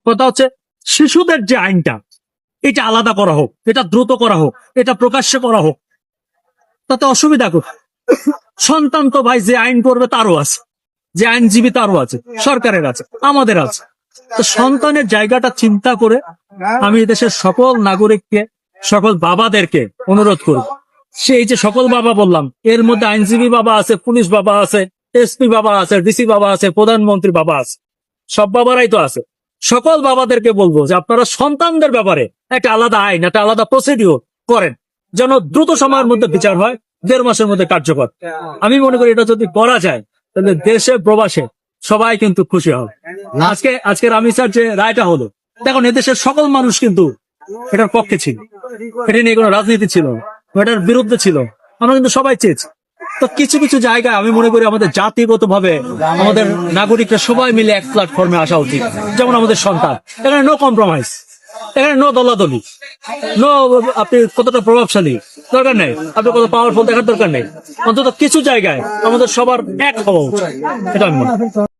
কথা হচ্ছে শিশুদের যে আইনটা, এটা আলাদা করা হোক, এটা দ্রুত করা হোক, এটা প্রকাশ্যে করা হোক, তাতে অসুবিধা কোথায়? সন্তান তো ভাই যে আইন করবে তারও আছে, যে আইনজীবী তারও আছে, সরকারের আছে, আমাদের আছে। তো সন্তানের জায়গাটা চিন্তা করে আমি দেশের সকল নাগরিককে, সকল বাবাদেরকে অনুরোধ করব, সেই যে সকল বাবা বললাম, এর মধ্যে আইনজীবী বাবা আছে, পুলিশ বাবা আছে, এসপি বাবা আছে, ডিসি বাবা আছে, প্রধানমন্ত্রী বাবা আছে, সব বাবারাই তো আছে। সকল বাবাদেরকে বলবো যে আপনারা সন্তানদের ব্যাপারে একটা আলাদা আইন, একটা আলাদা প্রসিডিওর করেন, যেন দ্রুত সময়ের মধ্যে বিচার হয়, 1.5 মাসের মধ্যে কার্যকর। আমি মনে করি এটা যদি করা যায় তাহলে দেশে প্রবাসে সবাই কিন্তু খুশি হবে। আজকের আমি স্যার যে রায়টা হলো, দেখুন এদেশের সকল মানুষ কিন্তু এটার পক্ষে ছিল, এটা নিয়ে কোনো রাজনীতি ছিল না, এটার বিরুদ্ধে ছিল, আমরা কিন্তু সবাই চেয়েছি। তো কিছু কিছু জায়গায় আমি মনে করি আমাদের জাতিগত ভাবে আমাদের নাগরিকরা সবাই মিলে এক প্ল্যাটফর্মে আসা উচিত। যেমন আমাদের সন্তান, এখানে নো কম্প্রোমাইজ, এখানে নো দলাদলি, নো আপনি কতটা প্রভাবশালী দরকার নেই, আপনি কত পাওয়ারফুল দেখার দরকার নেই। অন্তত কিছু জায়গায় আমাদের সবার এক হওয়া উচিত, এটা আমি মনে করি।